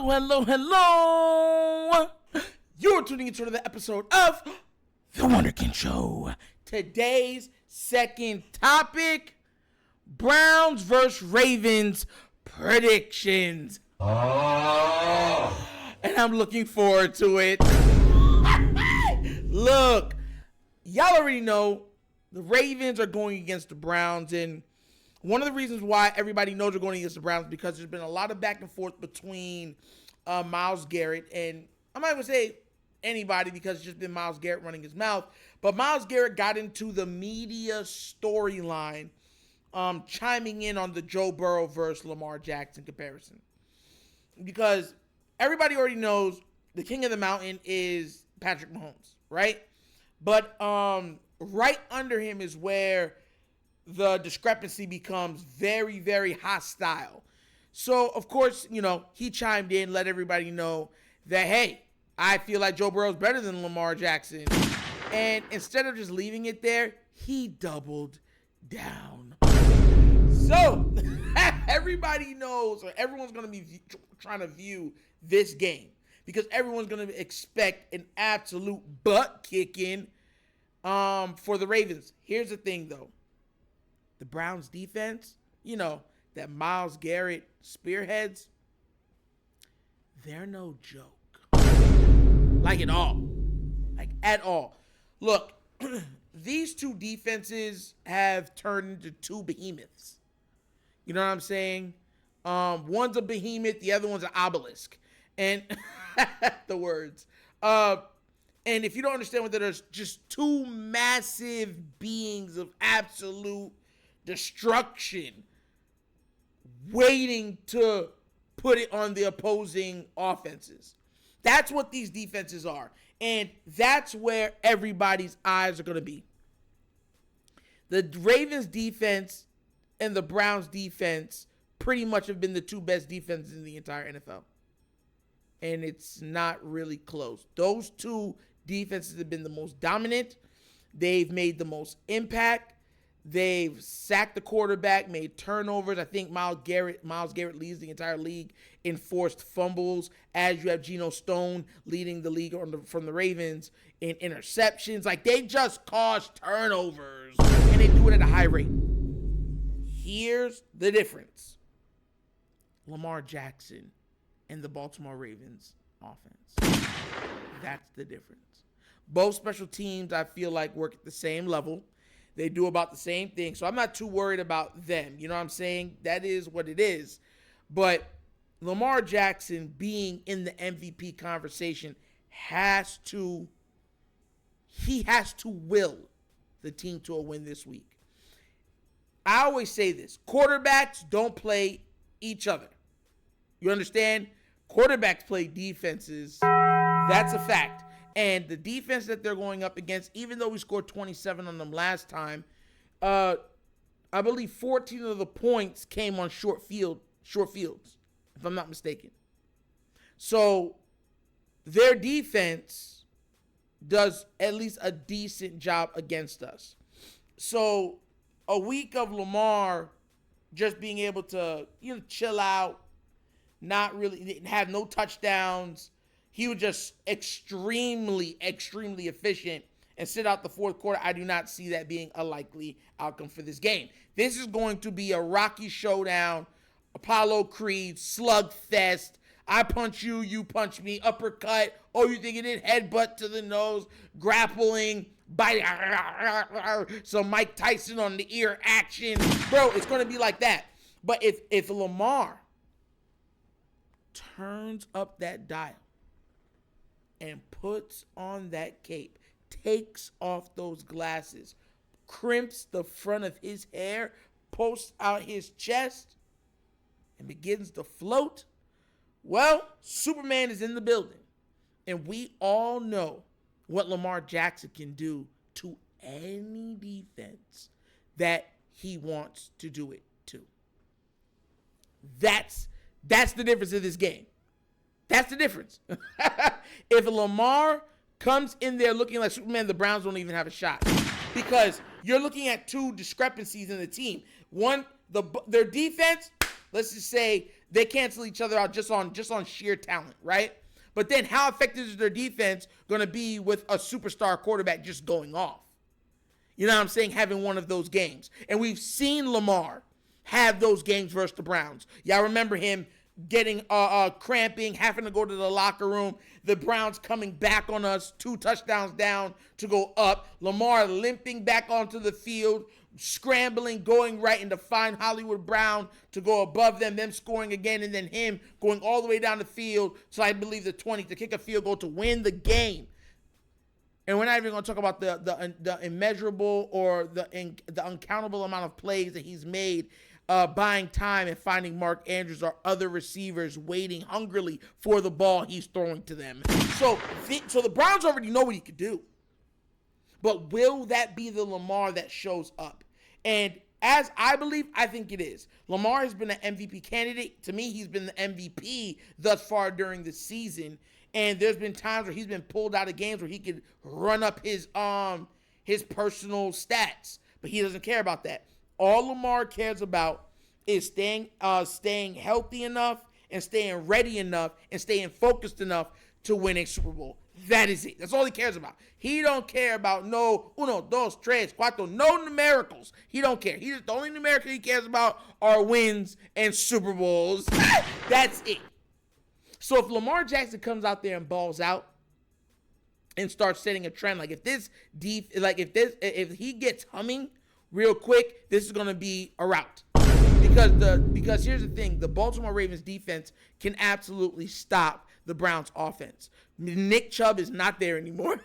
Hello. You're tuning into another episode of The Wunderkind Show. Today's second topic, Browns versus Ravens predictions. Oh. And I'm looking forward to it. Look, y'all already know the Ravens are going against the Browns, and one of the reasons why everybody knows they're going against the Browns is because there's been a lot of back and forth between Myles Garrett and, I'm not going to say anybody because it's just been Myles Garrett running his mouth, but Myles Garrett got into the media storyline chiming in on the Joe Burrow versus Lamar Jackson comparison. Because everybody already knows the king of the mountain is Patrick Mahomes, right? But right under him is where the discrepancy becomes very, very hostile. So, of course, he chimed in, let everybody know that, hey, I feel like Joe Burrow's better than Lamar Jackson. And instead of just leaving it there, he doubled down. So, everybody knows, or everyone's going to be trying to view this game because everyone's going to expect an absolute butt kicking for the Ravens. Here's the thing, though. The Browns defense, that Myles Garrett spearheads, they're no joke. Like at all. Look, these two defenses have turned into two behemoths. You know what I'm saying? One's a behemoth, the other one's an obelisk. And the words. And if you don't understand what that is, just two massive beings of absolute destruction waiting to put it on the opposing offenses. That's what these defenses are. And that's where everybody's eyes are going to be. The Ravens defense and the Browns defense pretty much have been the two best defenses in the entire NFL. And it's not really close. Those two defenses have been the most dominant. They've made the most impact. They've sacked the quarterback, made turnovers. I think Myles Garrett leads the entire league in forced fumbles, as you have Geno Stone leading the league from the Ravens in interceptions. Like, they just cause turnovers, and they do it at a high rate. Here's the difference. Lamar Jackson and the Baltimore Ravens offense. That's the difference. Both special teams, I feel like, work at the same level. They do about the same thing. So I'm not too worried about them. You know what I'm saying? That is what it is. But Lamar Jackson being in the MVP conversation has to will the team to a win this week. I always say this. Quarterbacks don't play each other. You understand? Quarterbacks play defenses. That's a fact. And the defense that they're going up against, even though we scored 27 on them last time, I believe 14 of the points came on short fields, if I'm not mistaken. So their defense does at least a decent job against us. So a week of Lamar just being able to chill out, not really have no touchdowns. He was just extremely, extremely efficient and sit out the fourth quarter. I do not see that being a likely outcome for this game. This is going to be a Rocky showdown, Apollo Creed, slugfest. I punch you, you punch me, uppercut. Oh, you think it did? Headbutt to the nose, grappling, bite, some Mike Tyson on the ear action. Bro, it's going to be like that. But if Lamar turns up that dial, and puts on that cape, takes off those glasses, crimps the front of his hair, posts out his chest, and begins to float, well, Superman is in the building. And we all know what Lamar Jackson can do to any defense that he wants to do it to. That's the difference in this game. That's the difference. If Lamar comes in there looking like Superman, the Browns don't even have a shot. Because you're looking at two discrepancies in the team. One, their defense, Let's just say they cancel each other out just on sheer talent, right? But then how effective is their defense going to be with a superstar quarterback just going off? You know what I'm saying? Having one of those games. And we've seen Lamar have those games versus the Browns. Y'all remember him getting cramping, having to go to the locker room, the Browns coming back on us, 2 touchdowns down to go up, Lamar limping back onto the field, scrambling, going right into find Hollywood Brown to go above them scoring again, and then him going all the way down the field, so I believe the 20, to kick a field goal to win the game. And we're not even going to talk about the immeasurable or the uncountable amount of plays that he's made, buying time and finding Mark Andrews or other receivers waiting hungrily for the ball he's throwing to them. So the Browns already know what he could do. But will that be the Lamar that shows up? And as I believe, I think it is. Lamar has been an MVP candidate. To me, he's been the MVP thus far during the season. And there's been times where he's been pulled out of games where he could run up his personal stats. But he doesn't care about that. All Lamar cares about is staying healthy enough and staying ready enough and staying focused enough to win a Super Bowl. That is it. That's all he cares about. He don't care about no 1, 2, 3, 4, no numericals. He don't care. The only numerical he cares about are wins and Super Bowls. That's it. So if Lamar Jackson comes out there and balls out and starts setting a trend, like if he gets humming real quick, this is going to be a rout. Because here's the thing, the Baltimore Ravens defense can absolutely stop the Browns offense. Nick Chubb is not there anymore.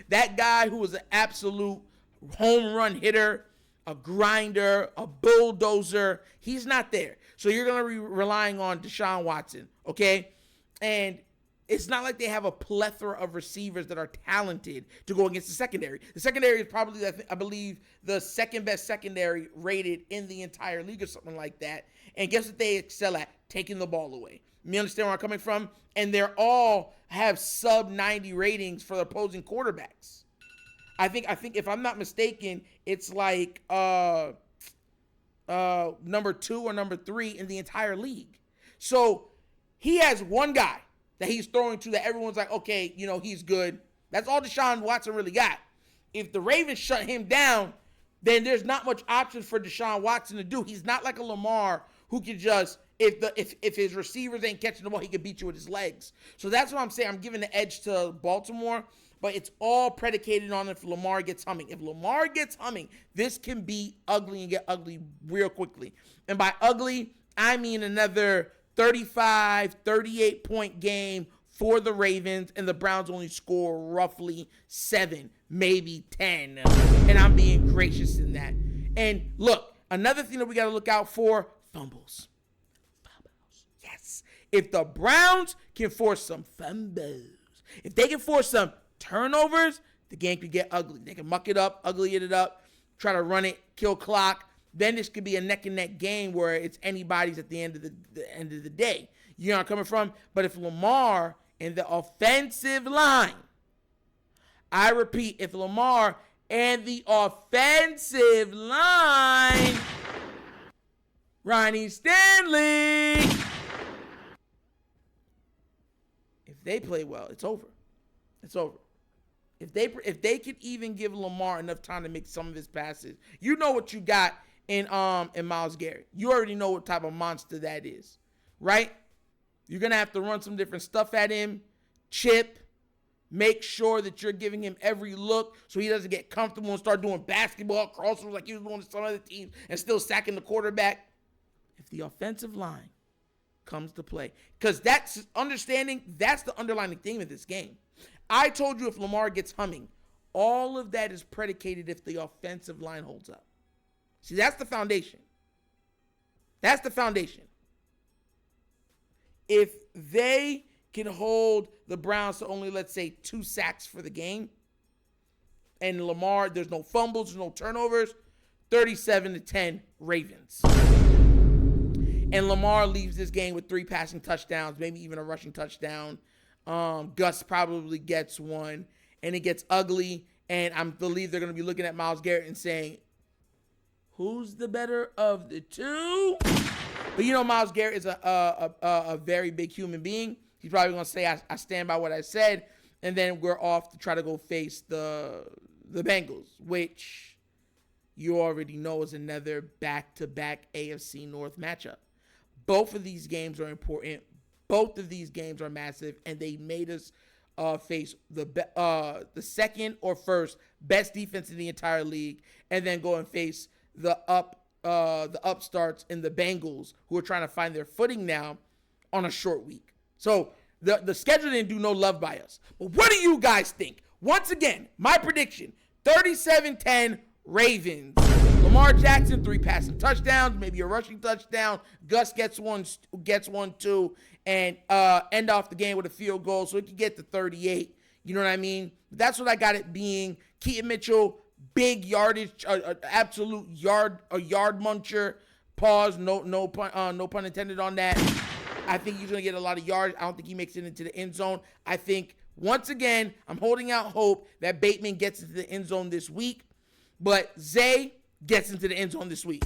That guy who was an absolute home run hitter, a grinder, a bulldozer, he's not there. So you're going to be relying on Deshaun Watson, okay? And it's not like they have a plethora of receivers that are talented to go against the secondary. The secondary is probably, I believe, the second best secondary rated in the entire league or something like that. And guess what they excel at? Taking the ball away. You understand where I'm coming from? And they're all have sub 90 ratings for the opposing quarterbacks. I think if I'm not mistaken, it's like number 2 or number 3 in the entire league. So he has one guy that he's throwing to that everyone's like, okay, he's good. That's all Deshaun Watson really got. If the Ravens shut him down, then there's not much options for Deshaun Watson to do. He's not like a Lamar who can just, if his receivers ain't catching the ball, he can beat you with his legs. So that's what I'm saying. I'm giving the edge to Baltimore, but it's all predicated on if Lamar gets humming. If Lamar gets humming, this can be ugly and get ugly real quickly. And by ugly, I mean another 35, 38-point game for the Ravens, and the Browns only score roughly 7, maybe 10. And I'm being gracious in that. And look, another thing that we got to look out for, fumbles. Yes. If the Browns can force some fumbles, if they can force some turnovers, the game could get ugly. They can muck it up, ugly it up, try to run it, kill clock. Then this could be a neck and neck game where it's anybody's at the end of the day. You know where I'm coming from? But if Lamar and the offensive line, I repeat, if Lamar and the offensive line, Ronnie Stanley, if they play well, it's over. It's over. If they could even give Lamar enough time to make some of his passes, you know what you got in Myles Garrett. You already know what type of monster that is, right? You're going to have to run some different stuff at him, chip, make sure that you're giving him every look so he doesn't get comfortable and start doing basketball crossovers like he was doing to some other teams and still sacking the quarterback. If the offensive line comes to play, because that's the underlying theme of this game. I told you if Lamar gets humming, all of that is predicated if the offensive line holds up. See, that's the foundation. That's the foundation. If they can hold the Browns to only, let's say, 2 sacks for the game, and Lamar, there's no fumbles, there's no turnovers, 37-10 Ravens. And Lamar leaves this game with 3 passing touchdowns, maybe even a rushing touchdown. Gus probably gets one, and it gets ugly, and I believe they're going to be looking at Myles Garrett and saying, who's the better of the two? But you know, Myles Garrett is a very big human being. He's probably going to say, I stand by what I said. And then we're off to try to go face the Bengals, which you already know is another back-to-back AFC North matchup. Both of these games are important. Both of these games are massive, and they made us face the second or first best defense in the entire league, and then go and face the upstarts in the Bengals, who are trying to find their footing now on a short week. So the schedule didn't do no love by us. But what do you guys think? Once again, my prediction, 37-10 Ravens. Lamar Jackson, 3 passing touchdowns, maybe a rushing touchdown. Gus gets one too, and end off the game with a field goal so it can get to 38. You know what I mean? That's what I got it being. Keaton Mitchell, big yardage, absolute yard muncher. Pause. No pun intended on that. I think he's gonna get a lot of yards. I don't think he makes it into the end zone. I think once again, I'm holding out hope that Bateman gets into the end zone this week, but Zay gets into the end zone this week.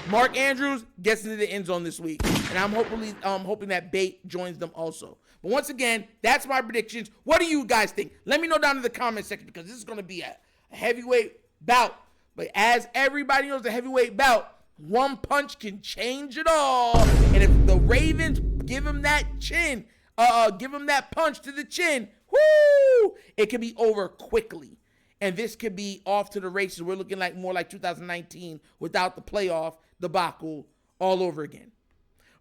Mark Andrews gets into the end zone this week, and I'm hoping that Bate joins them also. But once again, that's my predictions. What do you guys think? Let me know down in the comment section, because this is going to be a heavyweight bout. But as everybody knows, the heavyweight bout, one punch can change it all. And if the Ravens give him that punch to the chin, whoo, it can be over quickly. And this could be off to the races. We're looking like more like 2019 without the playoff debacle all over again.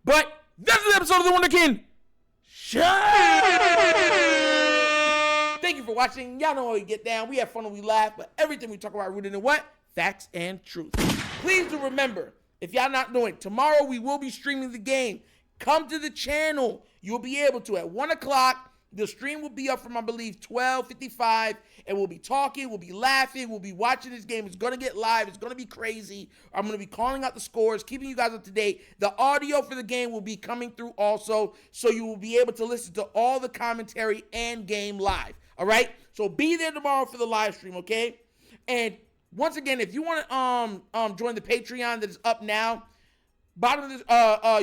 But that's the episode of The Wunderkind Show. Thank you for watching. Y'all know how we get down. We have fun and we laugh, but everything we talk about rooted in what? Facts and truth. Please do remember, if y'all not doing it, tomorrow we will be streaming the game. Come to the channel. You'll be able to at 1 o'clock. The stream will be up from, I believe, 12:55, and we'll be talking, we'll be laughing, we'll be watching this game. It's going to get live. It's going to be crazy. I'm going to be calling out the scores, keeping you guys up to date. The audio for the game will be coming through also, so you will be able to listen to all the commentary and game live, all right? So be there tomorrow for the live stream, okay? And once again, if you want to join the Patreon that is up now, bottom of this,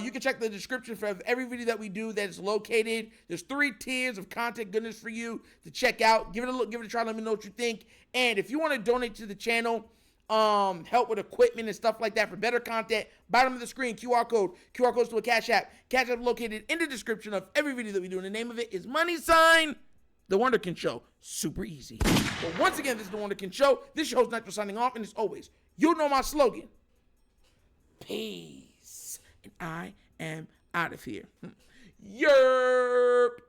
you can check the description for every video that we do that is located. There's 3 tiers of content goodness for you to check out. Give it a look, give it a try. Let me know what you think. And if you want to donate to the channel, help with equipment and stuff like that for better content, bottom of the screen, QR code. QR codes to a Cash App. Cash App located in the description of every video that we do. And the name of it is The Wunderkind Show. Super easy. But once again, this is The Wunderkind Show. This show is Nitro signing off, and as always, you know my slogan. Peace. And I am out of here. Yerp.